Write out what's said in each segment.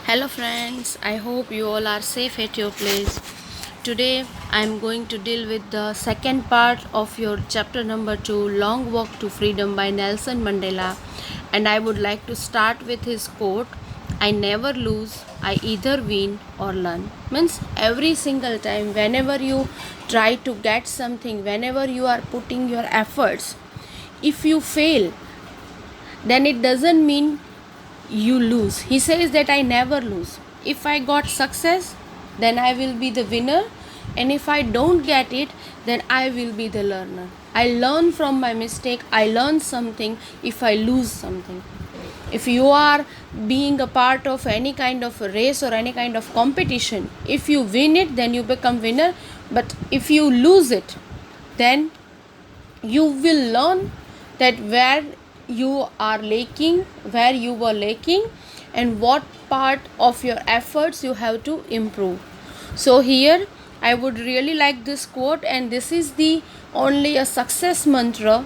Hello friends, I hope you all are safe at your place. Today I am going to deal with the second part of your chapter number 2, Long Walk to Freedom by Nelson Mandela, and I would like to start with his quote, I never lose, I either win or learn. Means every single time whenever you try to get something, whenever you are putting your efforts, if you fail, then it doesn't mean you lose. He says that I never lose. If I got success, then I will be the winner, and if I don't get it, then I will be the learner. I learn from my mistake. I learn something if I lose something. If you are being a part of any kind of a race or any kind of competition, if you win it, then you become winner. But if you lose it, then you will learn that where you are lacking, where you were lacking, and what part of your efforts you have to improve. So here I would really like this quote, and this is the only a success mantra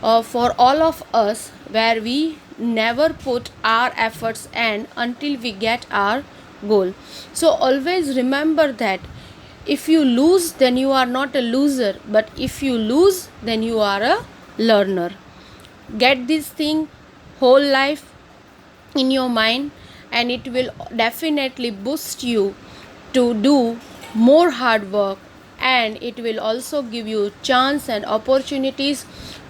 for all of us, where we never put our efforts and until we get our goal. So always remember that if you lose, then you are not a loser, but if you lose, then you are a learner. Get this thing whole life in your mind, and it will definitely boost you to do more hard work, and it will also give you chance and opportunities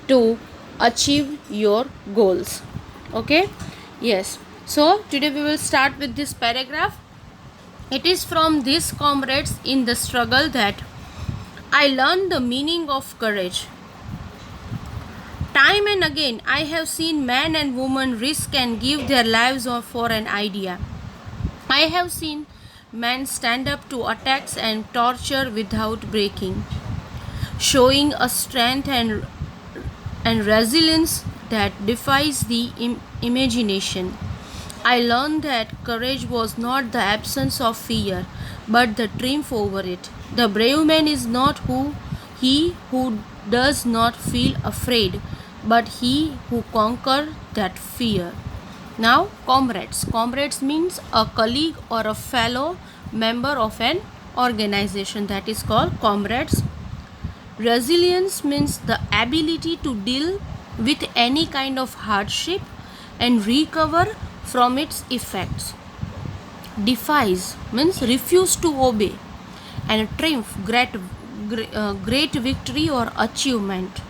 to achieve your goals. Okay, yes, so today we will start with this paragraph. It is from these comrades in the struggle that I learned the meaning of courage. Time and again, I have seen men and women risk and give their lives for an idea. I have seen men stand up to attacks and torture without breaking, showing a strength and resilience that defies the imagination. I learned that courage was not the absence of fear, but the triumph over it. The brave man is not he who does not feel afraid, but he who conquers that fear. Now, comrades. Comrades means a colleague or a fellow member of an organization, that is called comrades. Resilience means the ability to deal with any kind of hardship and recover from its effects. Defies means refuse to obey, and triumph, great victory or achievement.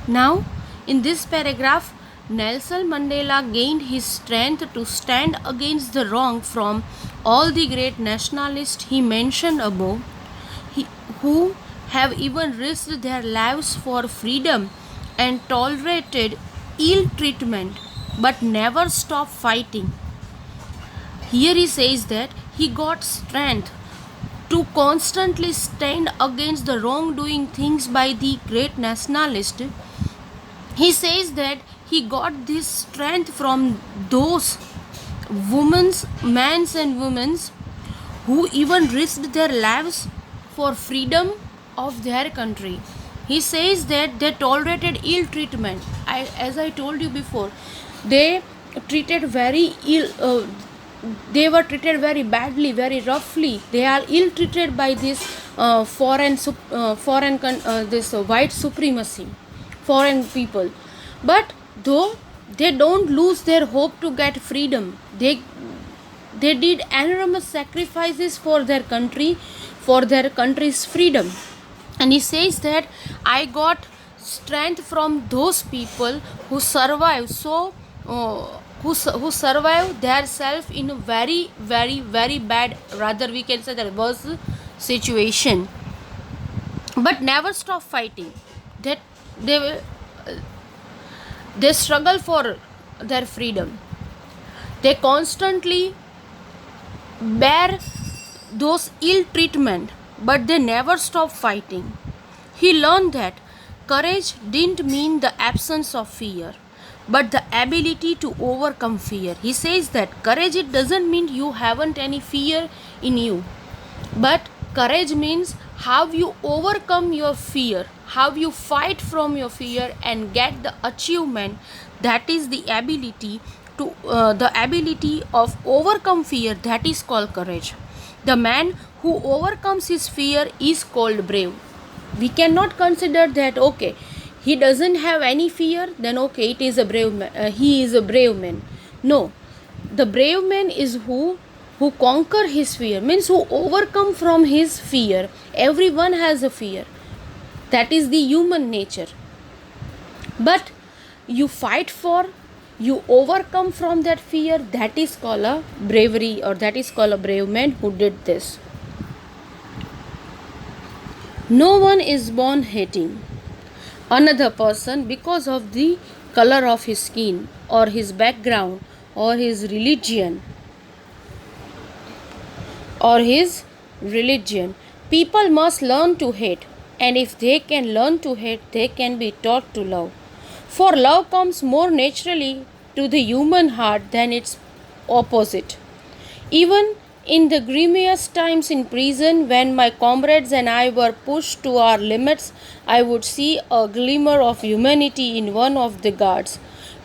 Now, in this paragraph, Nelson Mandela gained his strength to stand against the wrong from all the great nationalists he mentioned above, who have even risked their lives for freedom and tolerated ill treatment but never stopped fighting. Here he says that he got strength to constantly stand against the wrongdoing things by the great nationalist. He says that he got this strength from those men and women who even risked their lives for freedom of their country. He says that they tolerated ill treatment. As I told you before, they treated very ill. They were treated very badly, very roughly. They are ill treated by this this white supremacy, foreign people. But though they don't lose their hope to get freedom, they did enormous sacrifices for their country, for their country's freedom. And he says that I got strength from those people who survive who survive their self in a very bad, rather we can say that worse situation, but never stop fighting. That they they struggle for their freedom. They constantly bear those ill treatment, but they never stop fighting. He learned that courage didn't mean the absence of fear, but the ability to overcome fear. He says that courage, it doesn't mean you haven't any fear in you, but courage means how you overcome your fear, how you fight from your fear and get the achievement. That is the ability to the ability of overcome fear, that is called courage. The man who overcomes his fear is called brave. We cannot consider that okay, he doesn't have any fear, then okay, it is a brave man, he is a brave man. No, the brave man is who conquer his fear, means who overcome from his fear. Everyone has a fear, that is the human nature, but you fight for, you overcome from that fear, that is called a bravery, or that is called a brave man who did this. No one is born hating another person because of the color of his skin or his background or his religion People must learn to hate, and if they can learn to hate, they can be taught to love. For love comes more naturally to the human heart than its opposite. Even in the grimmiest times in prison, when my comrades and I were pushed to our limits, I would see a glimmer of humanity in one of the guards,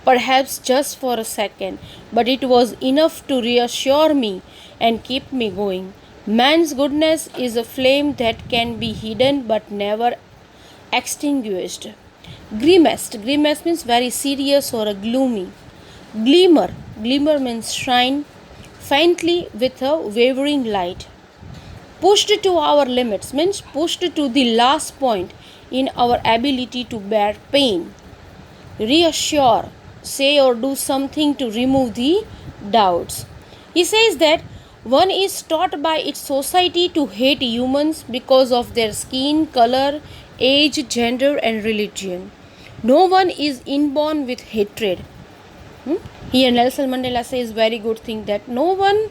perhaps just for a second, but it was enough to reassure me and keep me going. Man's goodness is a flame that can be hidden but never extinguished. Grimmest means very serious or a gloomy. Glimmer means shine faintly with a wavering light. Pushed to our limits means pushed to the last point in our ability to bear pain. Reassure, say or do something to remove the doubts. He says that one is taught by its society to hate humans because of their skin, color, age, gender, and religion. No one is inborn with hatred. Here Nelson Mandela says very good thing, that no one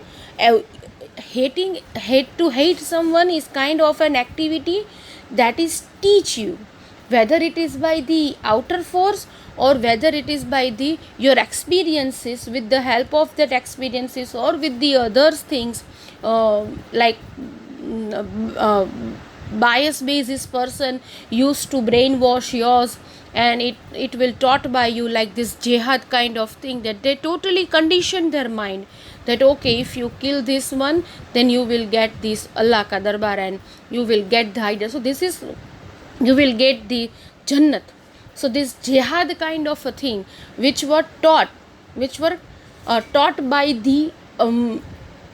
hate someone is kind of an activity that is teach you, whether it is by the outer force or whether it is by the your experiences, with the help of that experiences or with the others things, like bias basis person used to brainwash yours, and it will taught by you like this jihad kind of thing, that they totally condition their mind that okay, if you kill this one, then you will get this Allah ka darbar and you will get the idea, so this is, you will get the Jannat. So this jihad kind of a thing which were taught by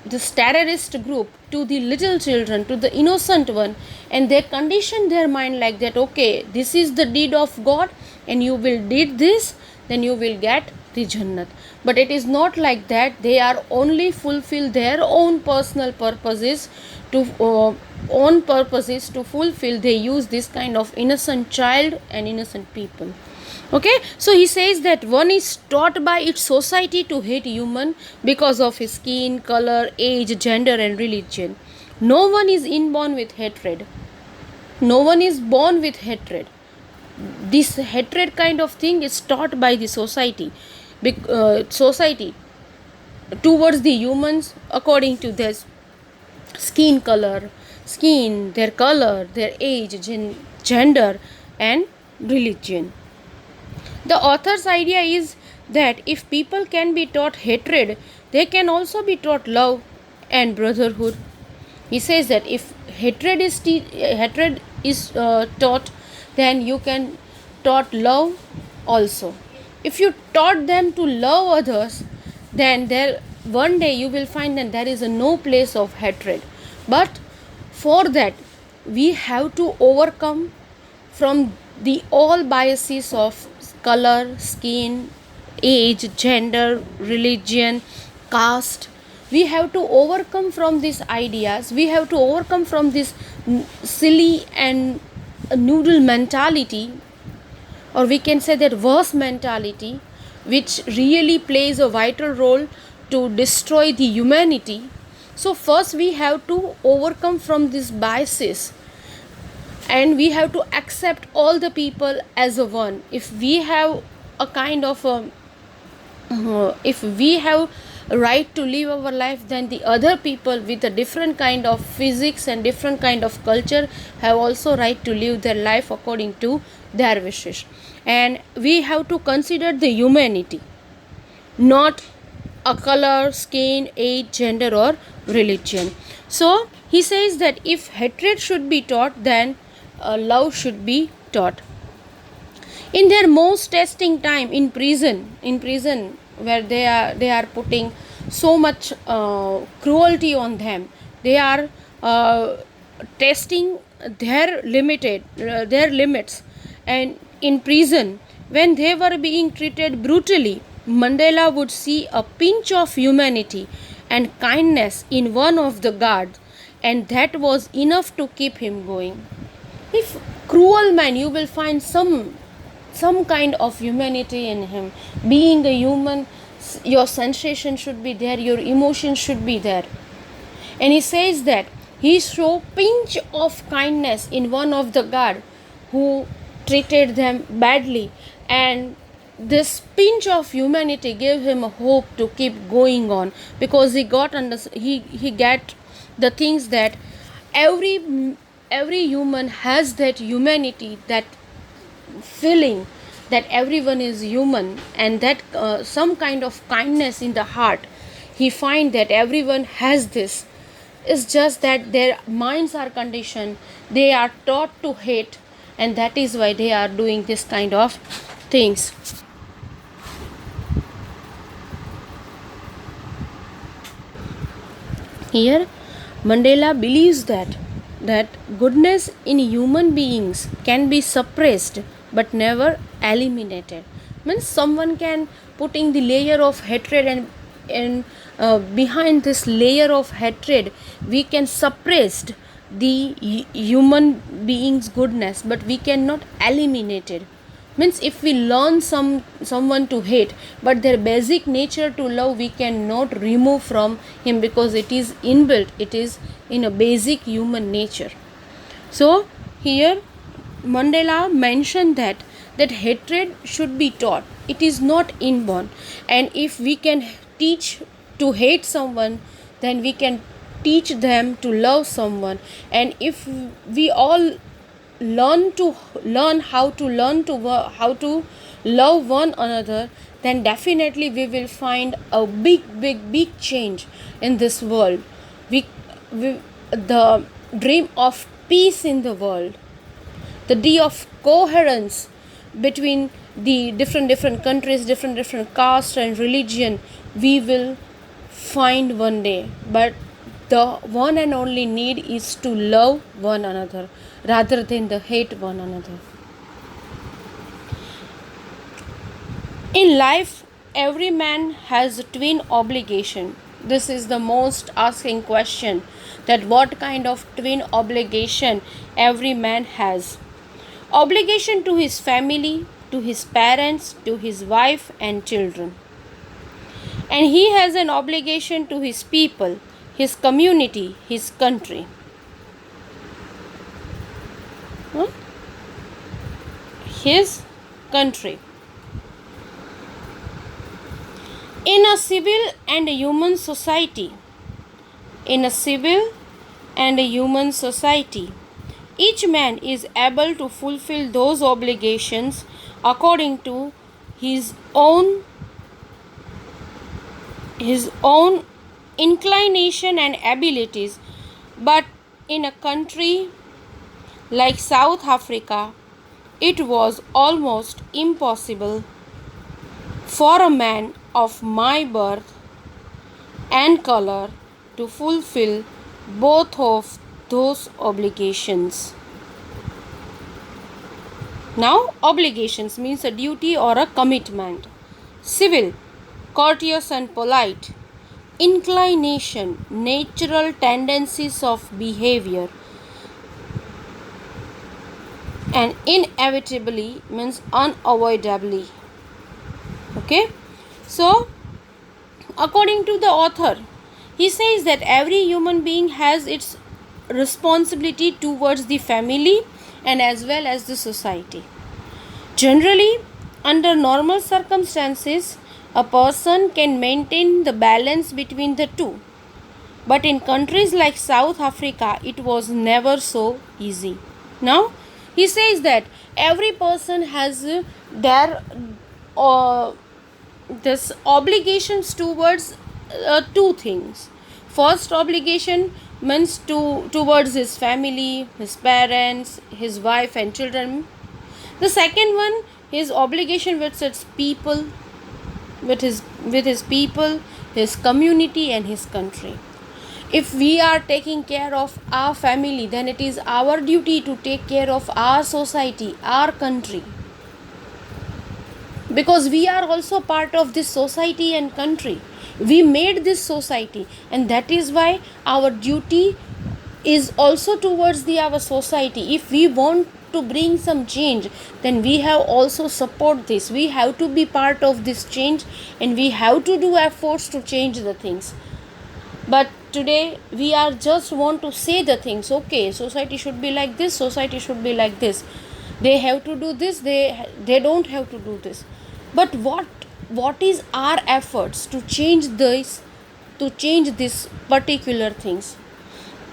this terrorist group to the little children, to the innocent one, and they condition their mind like that okay, this is the deed of God and you will did this, then you will get the Jannat. But it is not like that. They are only fulfill their own personal purposes to fulfill. They use this kind of innocent child and innocent people. Okay, so he says that one is taught by its society to hate human because of his skin, color, age, gender, and religion. No one is inborn with hatred. No one is born with hatred. This hatred kind of thing is taught by the society towards the humans according to their skin, their color, their age, gender, and religion. The author's idea is that if people can be taught hatred, they can also be taught love and brotherhood. He says that if hatred is taught, then you can taught love also. If you taught them to love others, then there one day you will find that there is no place of hatred. But for that, we have to overcome from the all biases of color, skin, age, gender, religion, caste. We have to overcome from these ideas. We have to overcome from this silly and noodle mentality, or we can say that worse mentality, which really plays a vital role to destroy the humanity. So first we have to overcome from these biases, and we have to accept all the people as a one. If we have a kind of if we have a right to live our life, then the other people with a different kind of physics and different kind of culture have also right to live their life according to their wishes. And we have to consider the humanity, not a color, skin, age, gender, or religion. So he says that if hatred should be taught, then love should be taught. In their most testing time in prison where they are putting so much cruelty on them, they are testing their limits. And in prison, when they were being treated brutally, Mandela would see a pinch of humanity and kindness in one of the guards, and that was enough to keep him going. If cruel man, you will find some kind of humanity in him. Being a human, your sensation should be there, your emotions should be there. And he says that he saw pinch of kindness in one of the guard who treated them badly, and this pinch of humanity gave him a hope to keep going on, because he get the things that every human has, that humanity, that feeling that everyone is human, and that some kind of kindness in the heart. He find that everyone has this. It's just that their minds are conditioned, they are taught to hate, and that is why they are doing this kind of things. Here Mandela believes that goodness in human beings can be suppressed but never eliminated. Means someone can putting the layer of hatred, and behind this layer of hatred we can suppress the human being's goodness, but we cannot eliminate it. Means if we learn someone to hate, but their basic nature to love we cannot remove from him, because it is inbuilt, it is in a basic human nature. So here Mandela mentioned that hatred should be taught, it is not inborn. And if we can teach to hate someone, then we can teach them to love someone. And if we all learn how to love one another, then definitely we will find a big change in this world. We the dream of peace in the world, the day of coherence between the different countries, different castes and religion, we will find one day. But the one and only need is to love one another rather than the hate one another. In life, every man has a twin obligation. This is the most asking question, that what kind of twin obligation every man has. Obligation to his family, to his parents, to his wife and children. And he has an obligation to his people, his community, his country. His country. In a civil and a human society, each man is able to fulfill those obligations according to his own inclination and abilities. But in a country like South Africa, it was almost impossible for a man of my birth and color to fulfill both of those obligations. Now, obligations means a duty or a commitment. Civil, courteous and polite. Inclination, natural tendencies of behavior. And inevitably means unavoidably. Okay, so according to the author, he says that every human being has its responsibility towards the family and as well as the society. Generally, under normal circumstances, a person can maintain the balance between the two. But in countries like South Africa, it was never so easy. Now, he says that every person has their this obligations towards two things. First obligation means towards his family, his parents, his wife and children. The second one, his obligation with its people, with his people, his community and his country. If we are taking care of our family, then it is our duty to take care of our society, our country, because we are also part of this society and country. We made this society, and that is why our duty is also towards our society. If we want to bring some change, then we have also support this. We have to be part of this change, and we have to do efforts to change the things. But today we are just want to say the things, okay, society should be like this, society should be like this, they have to do this, they don't have to do this. But what is our efforts to change this particular things?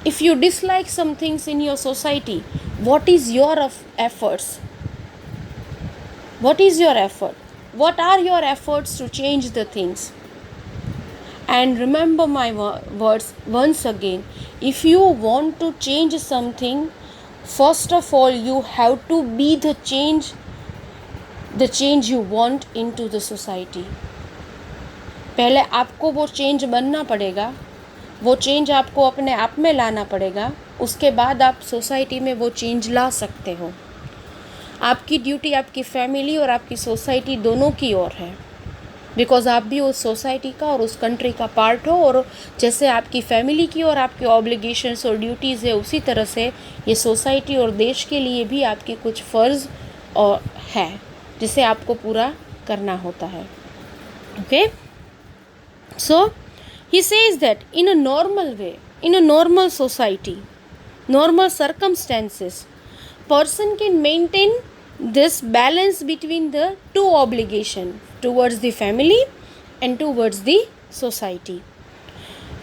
If you dislike some things in your society, what is your efforts? What is your effort? What are your efforts to change the things? And remember my words once again, if you want to change something, first of all you have to be the change you want into the society. पहले आपको वो change बनना पड़ेगा, वो change आपको अपने आप में लाना पड़ेगा, उसके बाद आप सोसाइटी में वो चेंज ला सकते हो. आपकी ड्यूटी आपकी फैमिली और आपकी सोसाइटी दोनों की ओर है, बिकॉज आप भी उस सोसाइटी का और उस कंट्री का पार्ट हो. और जैसे आपकी फैमिली की और आपके ऑब्लिगेशंस और ड्यूटीज़ है, उसी तरह से ये सोसाइटी और देश के लिए भी आपके कुछ फ़र्ज़ और है जिसे आपको पूरा करना होता है. Okay, so he says that in a normal way, in a normal society, normal circumstances, person can maintain this balance between the two obligation towards the family and towards the society.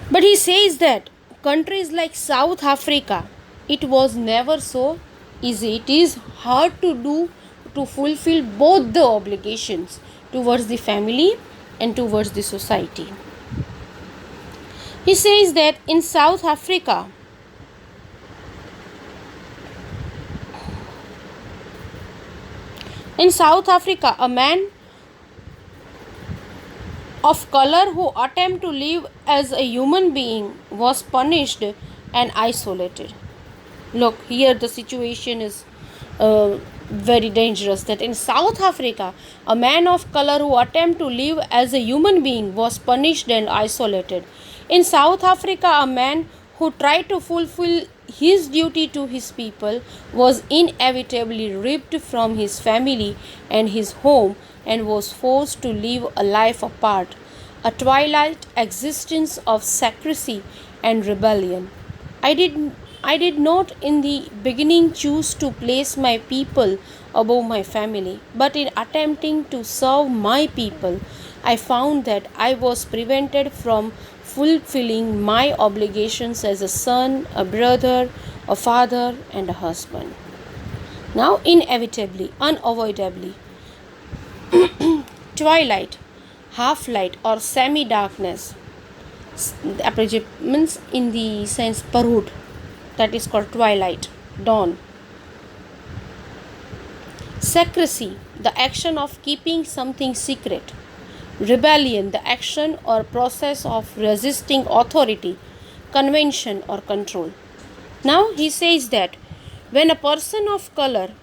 But he says that countries like South Africa, it was never so easy. It is hard to do, to fulfill both the obligations towards the family and towards the society. He says that in South Africa, a man of color who attempted to live as a human being was punished and isolated. Look, here the situation is very dangerous, that in South Africa, a man of color who attempted to live as a human being was punished and isolated. In South Africa, a man who tried to fulfill his duty to his people was inevitably ripped from his family and his home and was forced to live a life apart, a twilight existence of secrecy and rebellion. I did not in the beginning choose to place my people above my family, but in attempting to serve my people, I found that I was prevented from fulfilling my obligations as a son, a brother, a father, and a husband. Now, inevitably, unavoidably, twilight, half light, or semi darkness, means in the sense parud, that is called twilight, dawn. Secrecy, the action of keeping something secret. Rebellion, the action or process of resisting authority, convention, or control. Now he says that when a person of color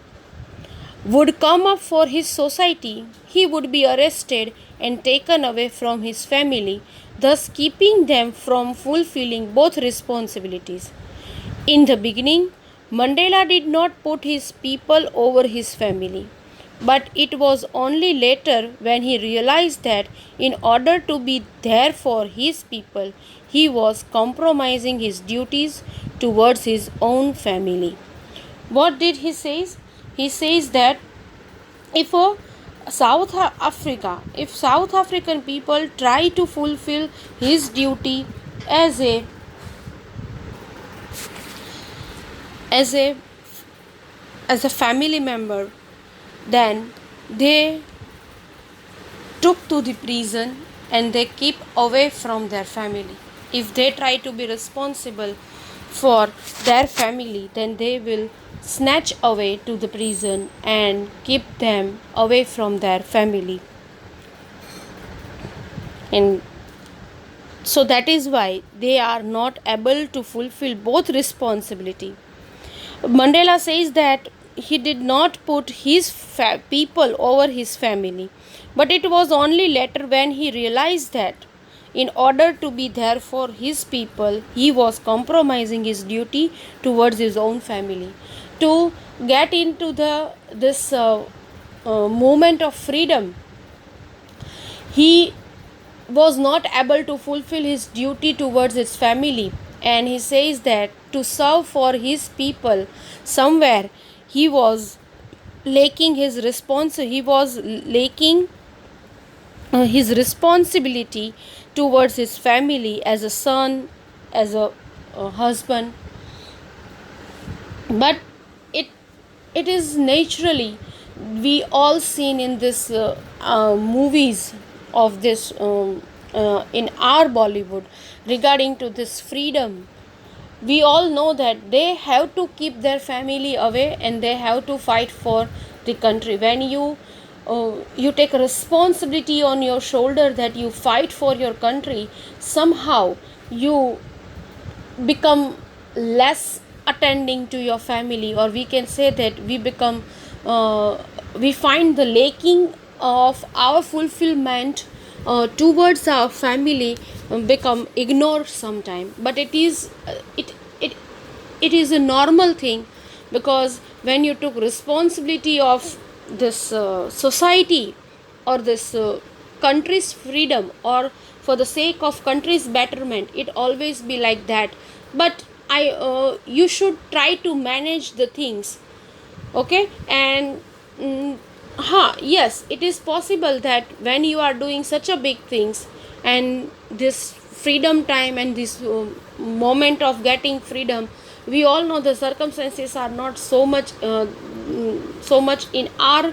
would come up for his society, he would be arrested and taken away from his family, thus keeping them from fulfilling both responsibilities. In the beginning, Mandela did not put his people over his family. But it was only later when he realized that in order to be there for his people, he was compromising his duties towards his own family. What did he say? He says that if South African people try to fulfill his duty as a family member, then they took to the prison and they keep away from their family. If they try to be responsible for their family, then they will snatch away to the prison and keep them away from their family. And so that is why they are not able to fulfill both responsibility. Mandela says that he did not put his people over his family, but it was only later when he realized that in order to be there for his people, he was compromising his duty towards his own family. To get into this moment of freedom, he was not able to fulfill his duty towards his family, and he says that to serve for his people, somewhere he was lacking his responsibility towards his family as a son, as a husband. But it it is naturally, we all seen in this movies of this in our Bollywood regarding to this freedom. We all know that they have to keep their family away and they have to fight for the country. When you take a responsibility on your shoulder that you fight for your country, somehow you become less attending to your family, or we can say that we find the lacking of our fulfillment towards our family become ignored sometime. But it is a normal thing, because when you took responsibility of this society or this country's freedom, or for the sake of country's betterment, it always be like that. But you should try to manage the things, okay? And yes, it is possible that when you are doing such a big things, and this freedom time and this moment of getting freedom, we all know the circumstances are not so much in our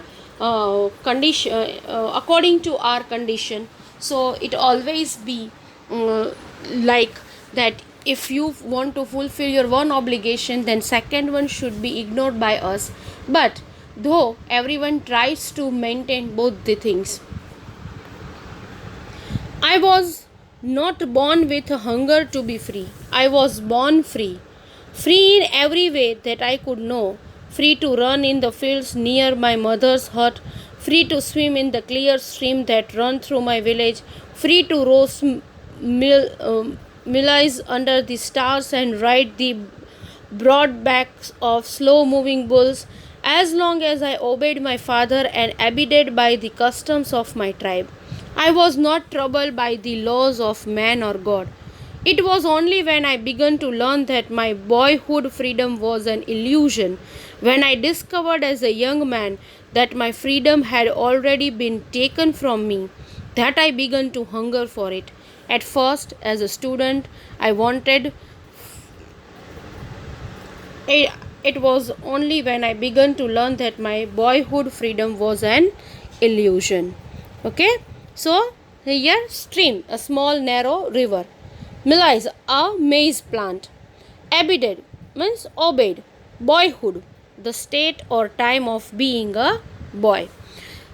condition, according to our condition. So it always be like that, if you want to fulfill your one obligation, then second one should be ignored by us. But though everyone tries to maintain both the things, I was not born with a hunger to be free. I was born free. Free in every way that I could know. Free to run in the fields near my mother's hut. Free to swim in the clear stream that ran through my village. Free to roast maize under the stars and ride the broad backs of slow moving bulls, as long as I obeyed my father and abided by the customs of my tribe. I was not troubled by the laws of man or God. It was only when I began to learn that my boyhood freedom was an illusion, when I discovered as a young man that my freedom had already been taken from me, that I began to hunger for it. At first, as a student, I wanted it. It was only when I began to learn that my boyhood freedom was an illusion. Okay, so here, stream, a small narrow river. Maize, a maize plant. Abided means obeyed. Boyhood, the state or time of being a boy.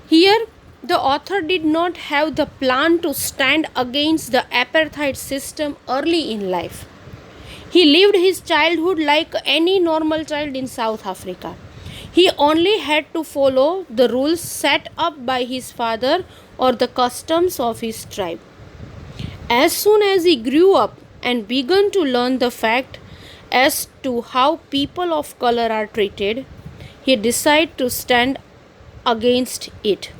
Here, the author did not have the plan to stand against the apartheid system early in life. He lived his childhood like any normal child in South Africa. He only had to follow the rules set up by his father or the customs of his tribe. As soon as he grew up and began to learn the fact as to how people of color are treated, he decided to stand against it.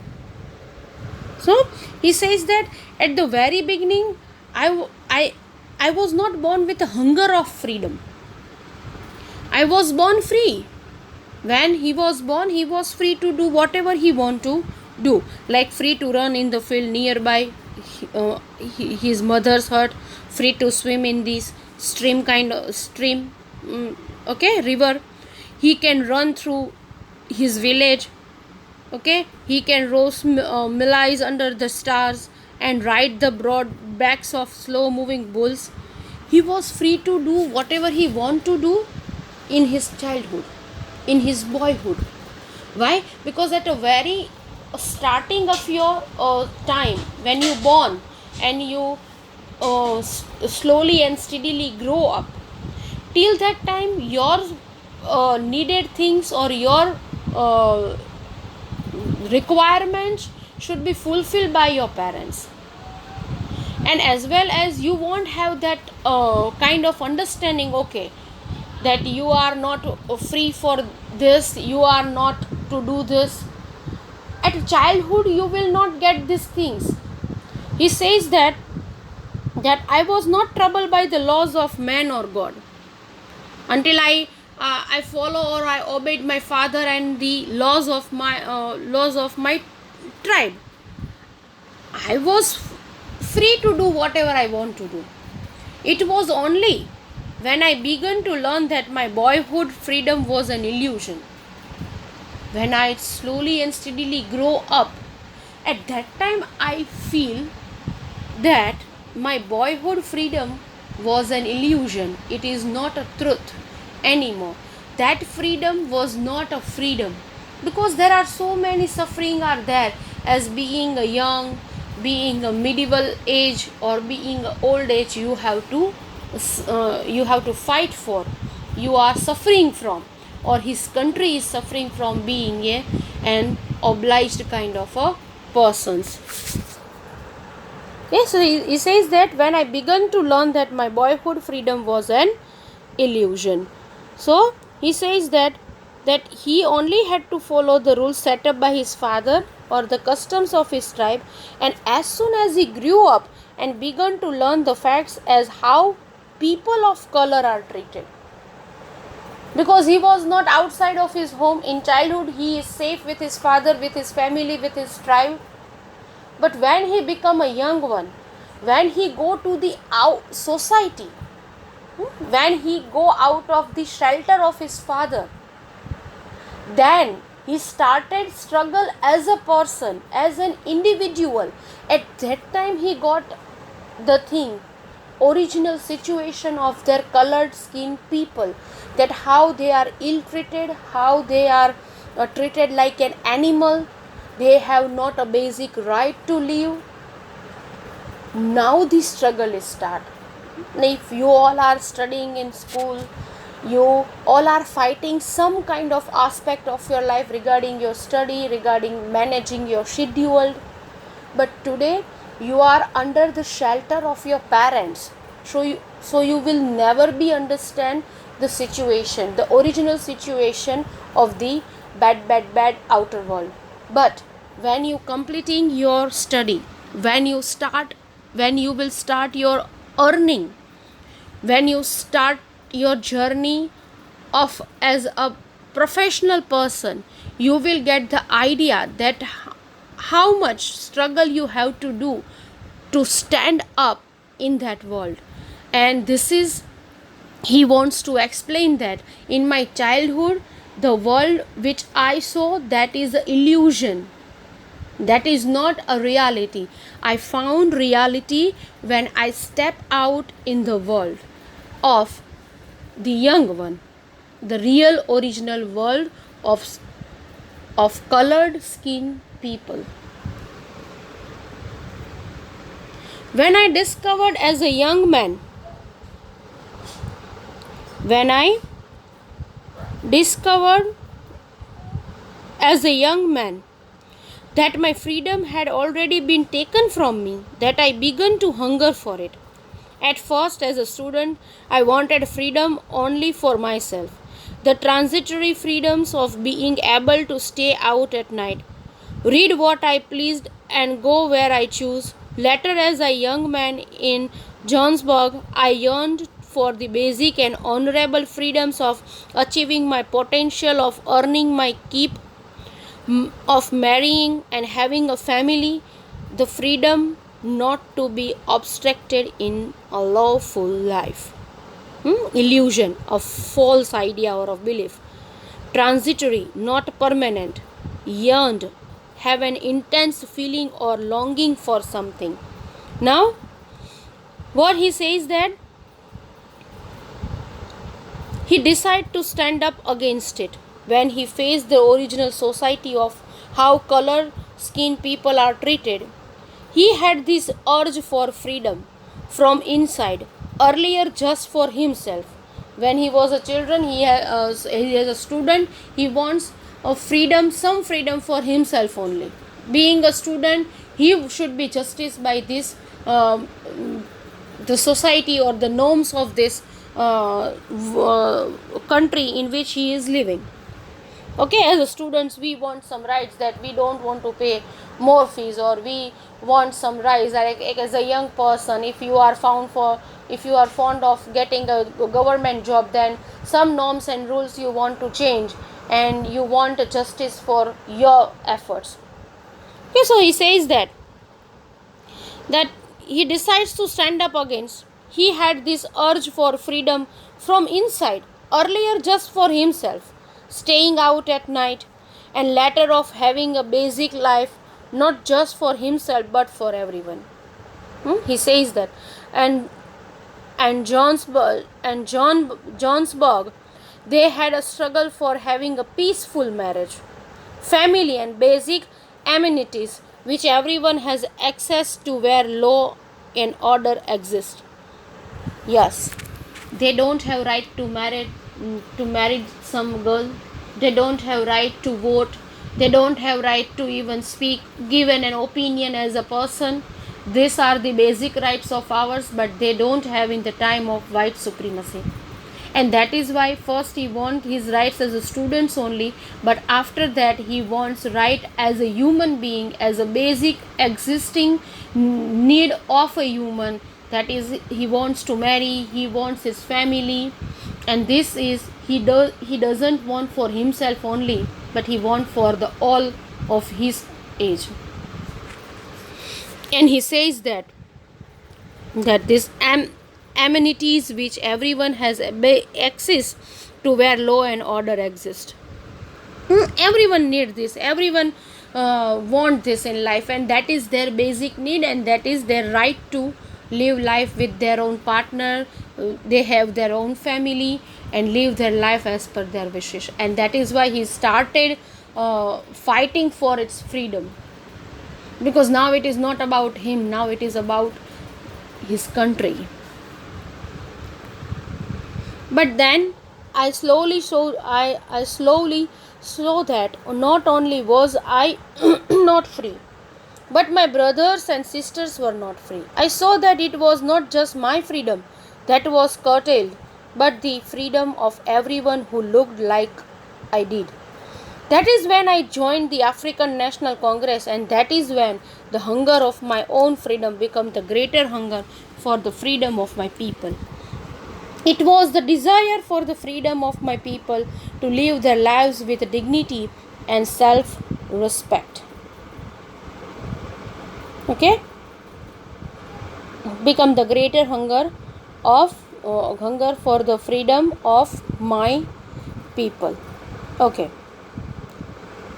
So he says that at the very beginning, I was not born with a hunger of freedom. I was born free. When he was born, he was free to do whatever he want to do, like free to run in the field nearby his mother's hut, free to swim in this stream, okay, river. He can run through his village. Okay, he can roast millies under the stars and ride the broad backs of slow moving bulls. He was free to do whatever he want to do in his childhood, in his boyhood. Why? Because at a very starting of your time, when you born and you slowly and steadily grow up, till that time your needed things or your uh, requirements should be fulfilled by your parents. And as well as you won't have that kind of understanding, okay, that you are not free for this, you are not to do this. At childhood you will not get these things. He says that I was not troubled by the laws of man or God until I follow or I obeyed my father and the laws of my tribe. I was free to do whatever I want to do. It was only when I began to learn that my boyhood freedom was an illusion, when I slowly and steadily grow up, at that time I feel that my boyhood freedom was an illusion. It is not a truth anymore. That freedom was not a freedom, because there are so many suffering are there, as being a young, being a medieval age, or being a old age. You have to fight for, you are suffering from, or his country is suffering from being an obliged kind of a persons. Yes, so he says that when I began to learn that my boyhood freedom was an illusion. So he says that he only had to follow the rules set up by his father or the customs of his tribe, and as soon as he grew up and began to learn the facts as how people of color are treated, because he was not outside of his home in childhood, he is safe with his father, with his family, with his tribe. But when he become a young one, when he go to the society, when he go out of the shelter of his father, then he started struggle as a person, as an individual. At that time he got the thing, original situation of their colored skin people, that how they are ill treated, how they are treated like an animal, they have not a basic right to live. Now the struggle is start. If you all are studying in school, you all are fighting some kind of aspect of your life regarding your study, regarding managing your schedule. But today you are under the shelter of your parents, so you will never be understand the situation, the original situation of the bad outer world. But when you completing your study, when you will start your earning, when you start your journey of as a professional person, you will get the idea that how much struggle you have to do to stand up in that world. And this is, he wants to explain that in my childhood, the world which I saw, that is an illusion, that is not a reality. I found reality when I step out in the world of the young one, the real original world of colored skin people. When I discovered as a young man, when I discovered as a young man that my freedom had already been taken from me, that I began to hunger for it. At first, as a student, I wanted freedom only for myself, the transitory freedoms of being able to stay out at night, read what I pleased, and go where I chose. Later, as a young man in Johannesburg, I yearned for the basic and honorable freedoms of achieving my potential, of earning my keep, of marrying and having a family, the freedom not to be obstructed in a lawful life. Illusion, a false idea or of belief. Transitory, not permanent. Yearned, have an intense feeling or longing for something. Now, what he says that he decided to stand up against it when he faced the original society of how color skinned people are treated. He had this urge for freedom from inside, earlier just for himself. When he was a children, he as a student, he wants a freedom, some freedom for himself only. Being a student, he should be justice by this the society or the norms of this country in which he is living. Okay, as a students we want some rights, that we don't want to pay more fees, or we want some rights, like as a young person, if you are fond of getting a government job, then some norms and rules you want to change, and you want a justice for your efforts. Okay, so he says that he decides to stand up against. He had this urge for freedom from inside, earlier just for himself, staying out at night, and later of having a basic life, not just for himself but for everyone. He says that, and Johnsburg, they had a struggle for having a peaceful marriage, family, and basic amenities which everyone has access to where law and order exist. Yes, they don't have right to marry some girl. They don't have right to vote. They don't have right to even speak, give an opinion as a person. These are the basic rights of ours, but they don't have in the time of white supremacy. And that is why first he wants his rights as a students only, but after that he wants right as a human being, as a basic existing need of a human. That is, he wants to marry, he wants his family, and this is he doesn't want for himself only, but he wants for the all of his age. And he says that this amenities which everyone has access to where law and order exist. Everyone needs this, everyone want this in life, and that is their basic need, and that is their right to live life with their own partner. They have their own family and live their life as per their wishes, and that is why he started fighting for its freedom, because now it is not about him, now it is about his country. But then I slowly saw that not only was I not free, but my brothers and sisters were not free. I saw that it was not just my freedom that was curtailed, but the freedom of everyone who looked like I did. That is when I joined the African National Congress, and that is when the hunger of my own freedom became the greater hunger for the freedom of my people. It was the desire for the freedom of my people to live their lives with dignity and self-respect. Okay? Become the greater hunger for the freedom of my people. Okay.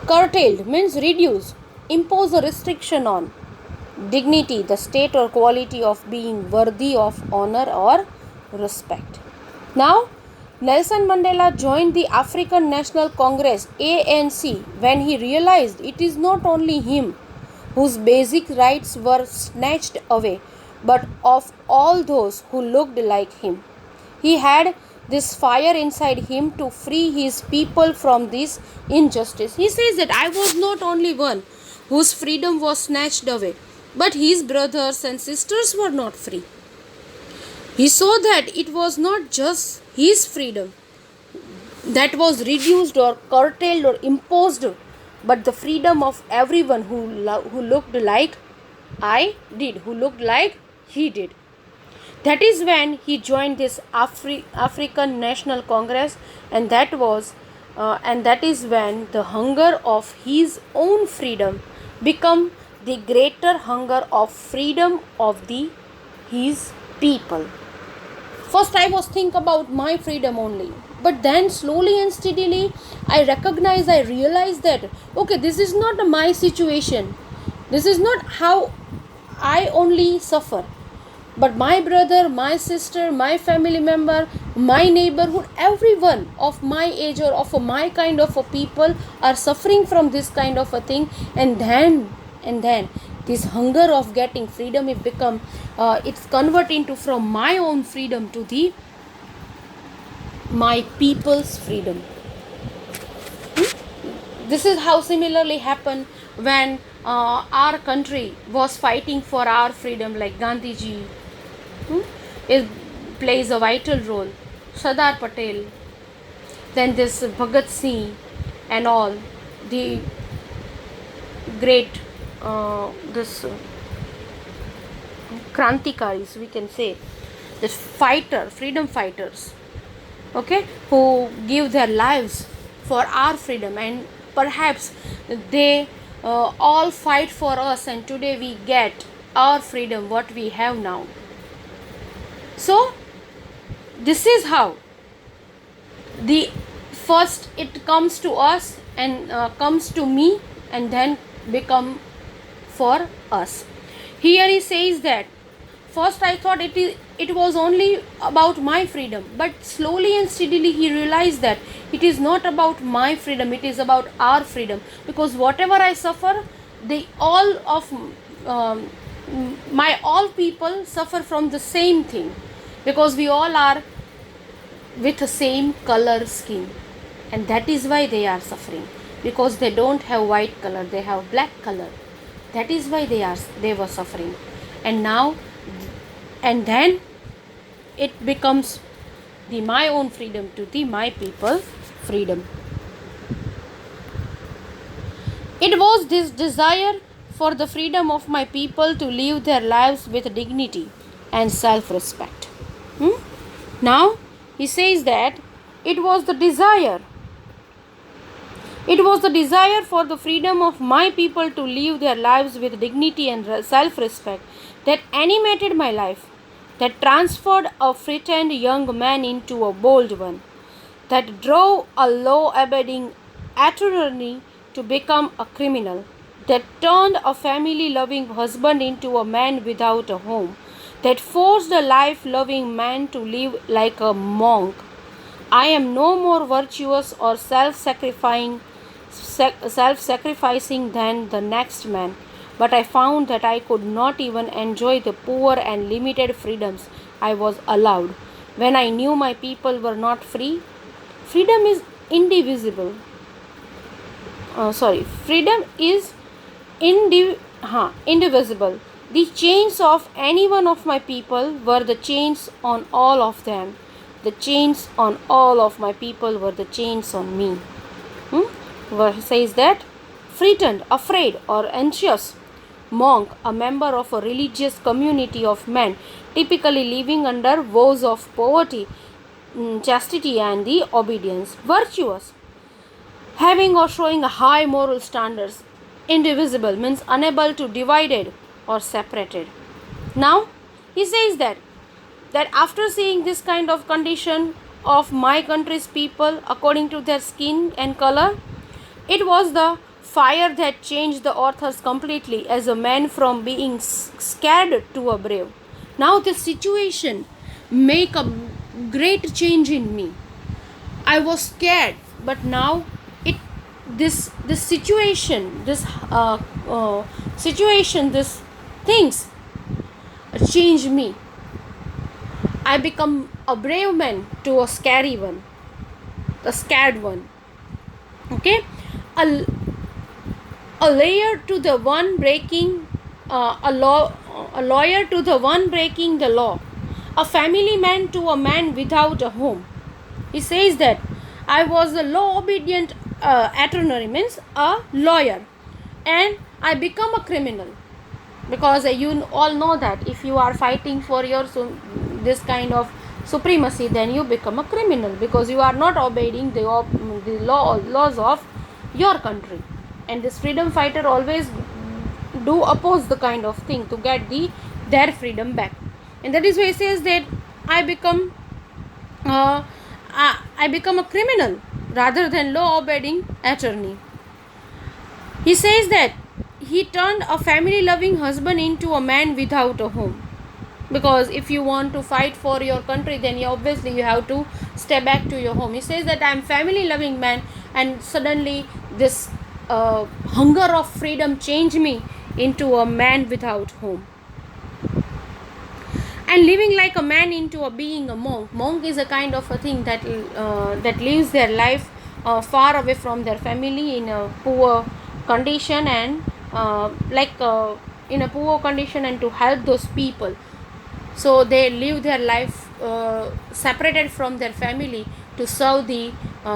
Curtailed means reduce, impose a restriction on dignity, the state or quality of being worthy of honor or respect. Now, Nelson Mandela joined the African National Congress ANC when he realized it is not only him whose basic rights were snatched away, but of all those who looked like him. He had this fire inside him to free his people from this injustice. He says that I was not only one whose freedom was snatched away, but his brothers and sisters were not free. He saw that it was not just his freedom that was reduced or curtailed or imposed, but the freedom of everyone who looked like I did, who looked like he did. That is when he joined this African National Congress, and that is when the hunger of his own freedom became the greater hunger of freedom of his people. First I was think about my freedom only, but then slowly and steadily I realized that okay, this is not my situation, this is not how I only suffer, but my brother, my sister, my family member, my neighborhood, everyone of my age or of my kind of a people are suffering from this kind of a thing. And then this hunger of getting freedom, it become it's convert into from my own freedom to the my people's freedom. This is how similarly happened when our country was fighting for our freedom, like Gandhiji it plays a vital role, Sardar Patel, then this Bhagat Singh and all the great this Krantikaris, we can say, this freedom fighters, okay, who give their lives for our freedom, and perhaps they all fight for us, and today we get our freedom what we have now. So this is how the first it comes to us and comes to me, and then become for us. Here he says that first I thought it was only about my freedom, but slowly and steadily he realized that it is not about my freedom, it is about our freedom, because whatever I suffer, they all of my all people suffer from the same thing, because we all are with the same color skin, and that is why they are suffering, because they don't have white color, they have black color. That is why they were suffering. And then it becomes the my own freedom to the my people freedom. It was this desire for the freedom of my people to live their lives with dignity and self-respect. Now he says that it was the desire for the freedom of my people to live their lives with dignity and self-respect that animated my life, that transformed a frightened young man into a bold one, that drove a law-abiding attorney to become a criminal, that turned a family-loving husband into a man without a home, that forced a life-loving man to live like a monk. I am no more virtuous or self-sacrificing than the next man, but I found that I could not even enjoy the poor and limited freedoms I was allowed when I knew my people were not free. Freedom is indivisible. Freedom is indivisible. The chains of any one of my people were the chains on all of them. The chains on all of my people were the chains on me. Where he says that frightened, afraid, or anxious monk, a member of a religious community of men, typically living under vows of poverty, chastity, and the obedience. Virtuous, having or showing high moral standards. Indivisible means unable to divided or separated. Now he says that after seeing this kind of condition of my country's people according to their skin and color, it was the fire that changed the authors completely as a man from being scared to a brave. Now this situation make a great change in me. I was scared, but now this things change me. I become a brave man to a scary one, a scared one. Okay, a lawyer to the one breaking a lawyer to the one breaking the law, a family man to a man without a home. He says that I was a law obedient attorney, means a lawyer, and I become a criminal, because you all know that if you are fighting for your this kind of supremacy, then you become a criminal, because you are not obeying the laws of your country. And this freedom fighter always do oppose the kind of thing to get their freedom back. And that is why he says that I become I become a criminal rather than law-abiding attorney. He says that he turned a family-loving husband into a man without a home. Because if you want to fight for your country, then you have to step back to your home. He says that I am family-loving man, and suddenly this hunger of freedom changed me into a man without home. And living like a man into a being a monk. Monk is a kind of a thing that lives their life far away from their family in a poor condition, and in a poor condition, and to help those people. So they live their life separated from their family to serve the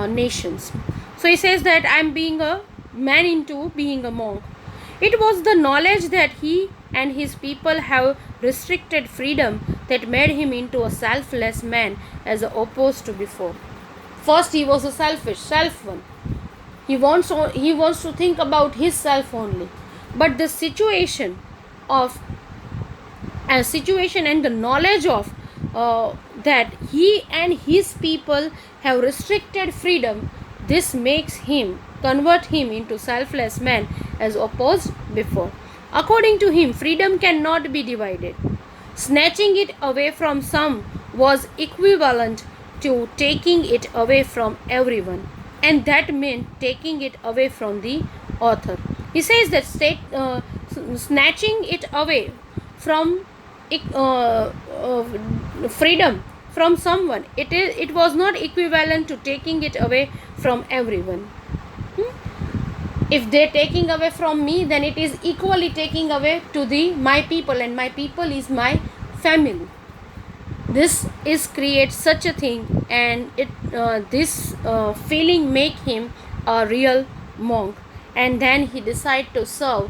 nations. So he says that I am being a man into being a monk. It was the knowledge that he and his people have restricted freedom that made him into a selfless man as opposed to before. First he was a self one. He wants to think about his self only. But the situation and the knowledge of that he and his people have restricted freedom, this makes him convert him into selfless man as opposed before. According to him, freedom cannot be divided. Snatching it away from some was equivalent to taking it away from everyone, and that meant taking it away from the author. He says that snatching it away from freedom from someone, it was not equivalent to taking it away from everyone. If they're taking away from me, then it is equally taking away to my people, and my people is my family. This is create such a thing, and this feeling make him a real monk, and then he decide to serve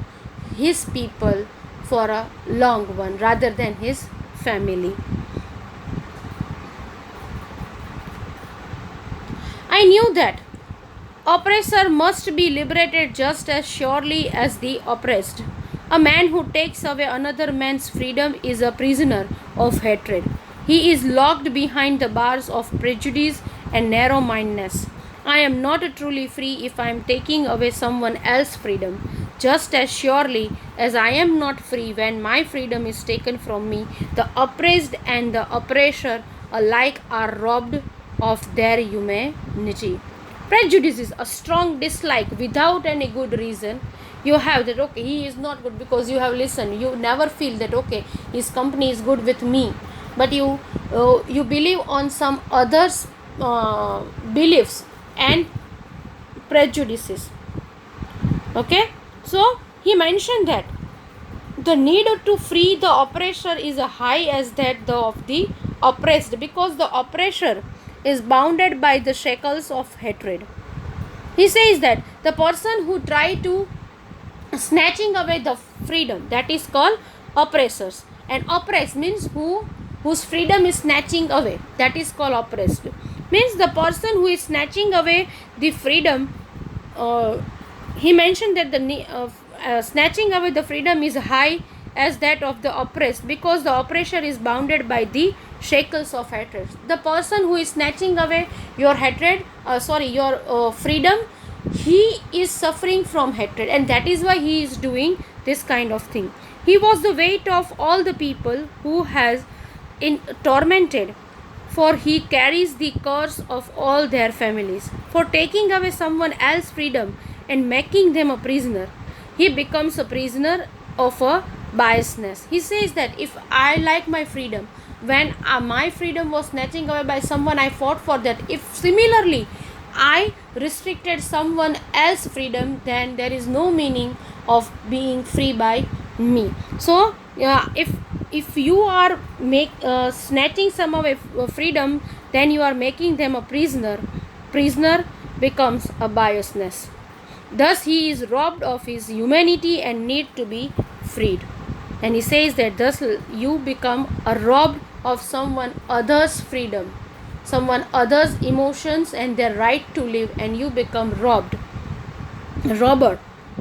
his people for a long one rather than his family. I knew that oppressor must be liberated just as surely as the oppressed. A man who takes away another man's freedom is a prisoner of hatred. He is locked behind the bars of prejudice and narrow-mindedness. I am not truly free if I am taking away someone else's freedom, just as surely as I am not free when my freedom is taken from me. The oppressed and the oppressor alike are robbed of their humanity. Prejudice is a strong dislike without any good reason. You have that, okay, he is not good because you have listened. You never feel that, okay, his company is good with me. But you believe on some others' beliefs and prejudices. Okay? So, he mentioned that the need to free the oppressor is as high as that of the oppressed, because the oppressor is bounded by the shackles of hatred. He says that the person who try to snatching away the freedom, that is called oppressors, and oppressed means whose freedom is snatching away, that is called oppressed. Means the person who is snatching away the freedom, he mentioned that the snatching away the freedom is high as that of the oppressed, because the oppressor is bounded by the shackles of hatred. The person who is snatching away your freedom, he is suffering from hatred, and that is why he is doing this kind of thing. He was the weight of all the people who has tormented, for he carries the curse of all their families. For taking away someone else's freedom and making them a prisoner, he becomes a prisoner of a biasness. He says that if I like my freedom, when my freedom was snatching away by someone, I fought for that. If similarly I restricted someone else's freedom, then there is no meaning of being free by me. So if you are snatching some away freedom, then you are making them a prisoner. Prisoner becomes a biasness. Thus he is robbed of his humanity and need to be freed. And he says that thus you become a robbed of someone other's freedom, someone other's emotions and their right to live, and you become robber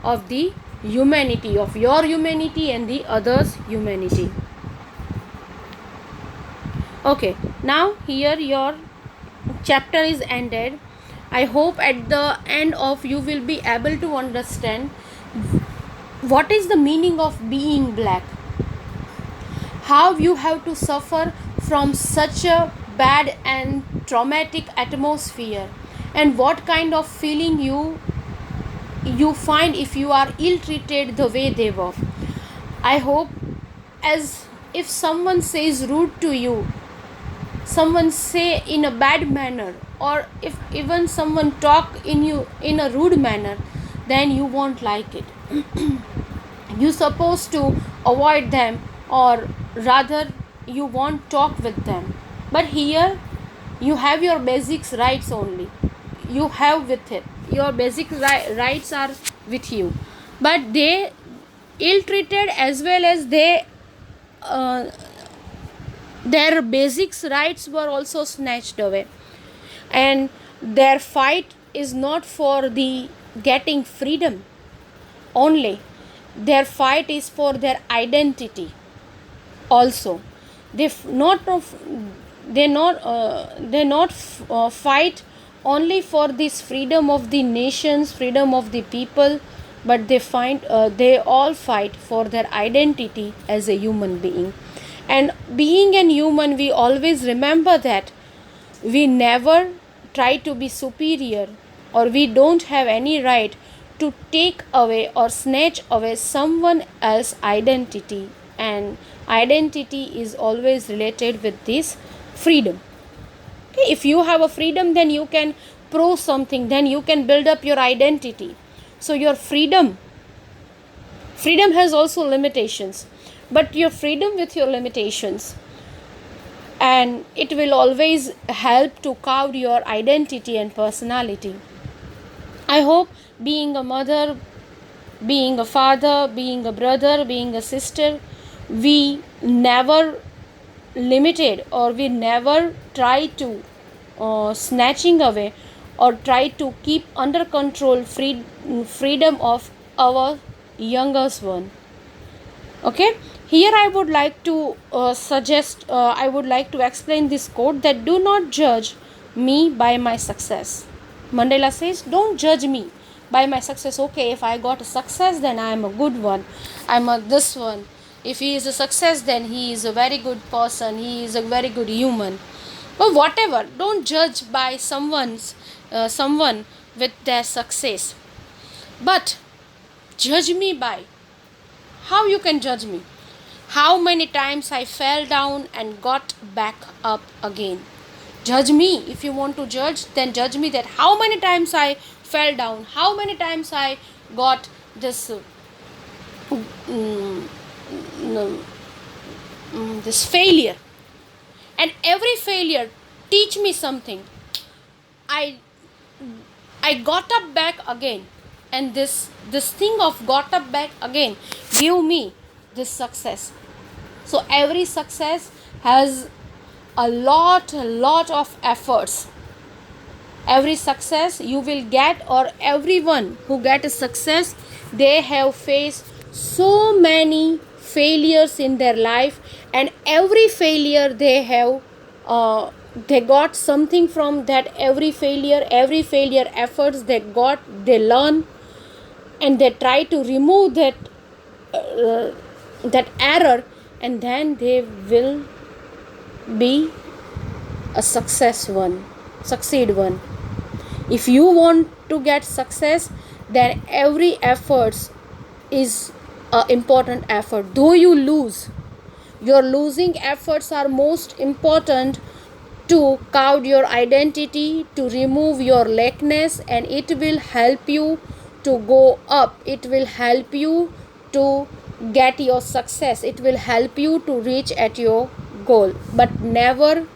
of the humanity, of your humanity and the other's humanity. Okay, now here your chapter is ended. I hope at the end of you will be able to understand what is the meaning of being black, how you have to suffer from such a bad and traumatic atmosphere, and what kind of feeling you find if you are ill treated the way they were. I hope, as if someone says rude to you, someone say in a bad manner, or if even someone talk in you in a rude manner, then you won't like it. You supposed to avoid them, or rather you won't talk with them. But here you have your basics rights only, you have with it, your basic rights are with you, but they ill treated as well as they uh, their basics rights were also snatched away, and their fight is not for the getting freedom only, their fight is for their identity also. They not fight only for this freedom of the nations, freedom of the people, but they all fight for their identity as a human being. And being a human, we always remember that we never try to be superior, or we don't have any right to take away or snatch away someone else's identity, and identity is always related with this freedom. Okay, if you have a freedom, then you can prove something, then you can build up your identity. So your freedom has also limitations, but your freedom with your limitations, and it will always help to carve your identity and personality. I hope being a mother, being a father, being a brother, being a sister, we never limited, or we never try to snatching away or try to keep under control freedom of our youngest one. Okay, here I would like to I would like to explain this quote, that do not judge me by my success. Mandela says, don't judge me by my success. Okay, if I got a success, then I am a good one, I'm a this one. If he is a success, then he is a very good person, he is a very good human. But whatever, don't judge by someone with their success, but judge me by how you can judge me, how many times I fell down and got back up again. Judge me. If you want to judge, then judge me that how many times I fell down, how many times I got this this failure, and every failure teach me something. I got up back again, and this thing of got up back again give me this success. So every success has a lot of efforts. Every success you will get, or everyone who get a success, they have faced so many failures in their life, and every failure they have they got something from that. Every failure efforts they got, they learn, and they try to remove that error, and then they will be a succeed one. If you want to get success, then every effort is an important effort. Though you lose, your losing efforts are most important to carve your identity, to remove your lackness, and it will help you to go up. It will help you to get your success. It will help you to reach at your goal. But never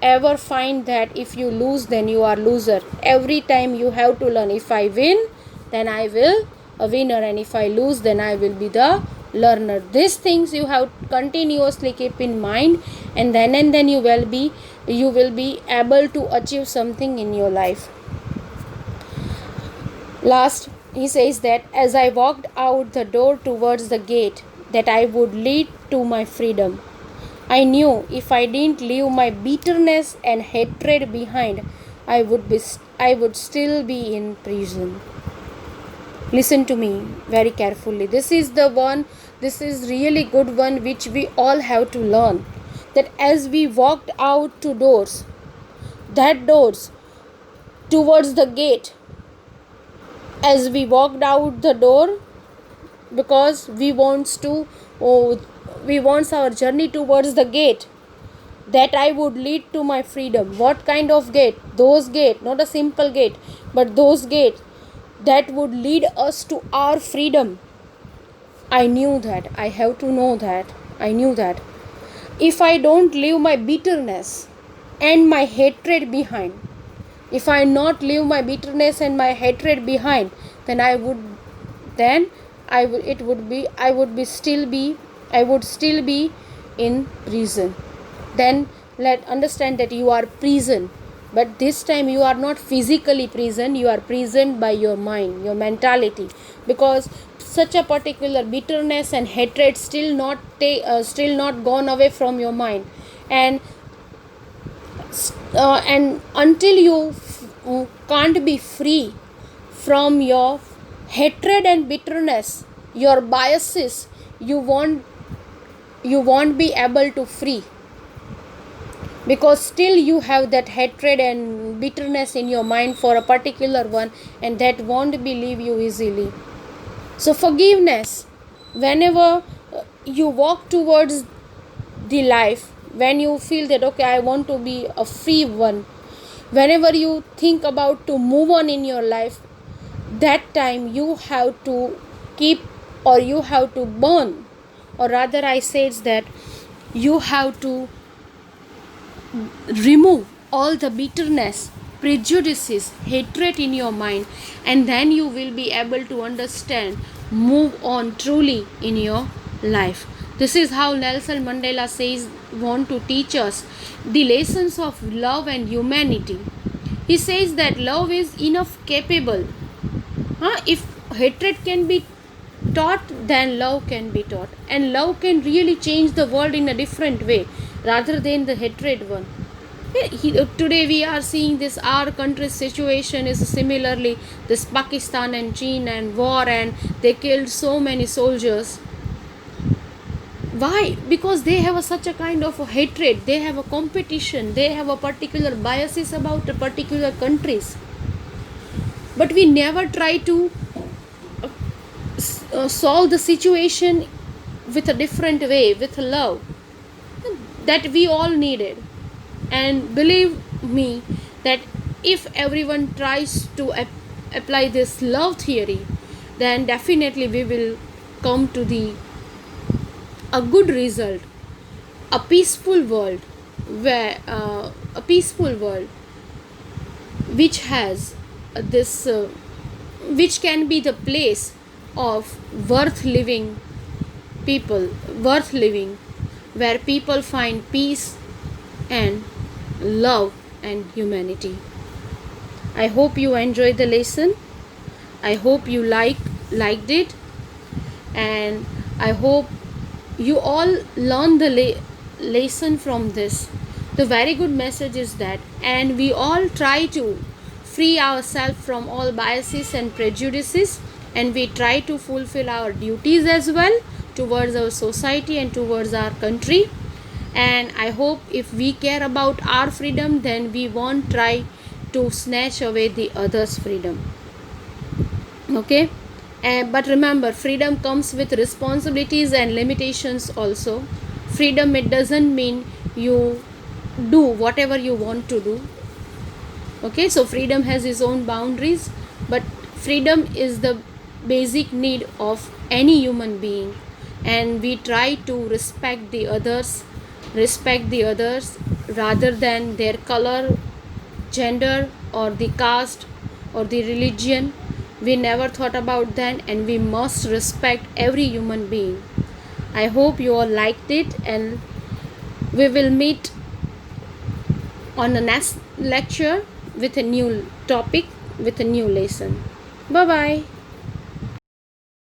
ever find that if you lose, then you are loser. Every time you have to learn, if I win, then I will a winner, and if I lose, then I will be the learner. These things you have continuously keep in mind, and then you will be able to achieve something in your life. Last, he says that as I walked out the door towards the gate that I would lead to my freedom, I knew if I didn't leave my bitterness and hatred behind, I would still be in prison. Listen to me very carefully. This is really good one which we all have to learn. That as we walked out to doors, that doors towards the gate, as we walked out the door, because we wants our journey towards the gate, that I would lead to my freedom. What kind of gate? Those gate, not a simple gate, but those gate that would lead us to our freedom. I knew that. I have to know that. I knew that. If I don't leave my bitterness and my hatred behind, if I not leave my bitterness and my hatred behind, then I would still be in prison. Then let understand that you are prison, but this time you are not physically prison, you are prisoned by your mind, your mentality, because such a particular bitterness and hatred still not gone away from your mind. And until you can't be free from your hatred and bitterness, your biases, you won't be able to free, because still you have that hatred and bitterness in your mind for a particular one, and that won't be leave you easily. So forgiveness, whenever you walk towards the life, when you feel that okay, I want to be a free one, whenever you think about to move on in your life, that time you have to keep, or you have to burn, or rather I say that you have to remove all the bitterness, prejudices, hatred in your mind, and then you will be able to understand, move on truly in your life. This is how Nelson Mandela says want to teach us the lessons of love and humanity. He says that love is enough capable. If hatred can be taught, then love can be taught, and love can really change the world in a different way rather than the hatred one. Today we are seeing this, our country's situation is similarly this Pakistan and China and war, and they killed so many soldiers. Why? Because they have such a kind of a hatred, they have a competition, they have a particular biases about a particular countries, but we never try to solve the situation with a different way, with love that we all needed. And believe me that if everyone tries to apply this love theory, then definitely we will come to a good result, a peaceful world, where a peaceful world which has which can be the place of worth living people, worth living, where people find peace and love and humanity. I hope you enjoyed the lesson. I hope you liked it, and I hope you all learn the lesson from this. The very good message is that, and we all try to free ourselves from all biases and prejudices, and we try to fulfill our duties as well towards our society and towards our country. And I hope if we care about our freedom, then we won't try to snatch away the others' freedom. Okay? But remember, freedom comes with responsibilities and limitations also. Freedom, it doesn't mean you do whatever you want to do. Okay, so freedom has its own boundaries, but freedom is the basic need of any human being, and we try to respect the others rather than their color, gender, or the caste or the religion. We never thought about that, and we must respect every human being. I hope you all liked it, and we will meet on the next lecture with a new topic, with a new lesson. Bye bye.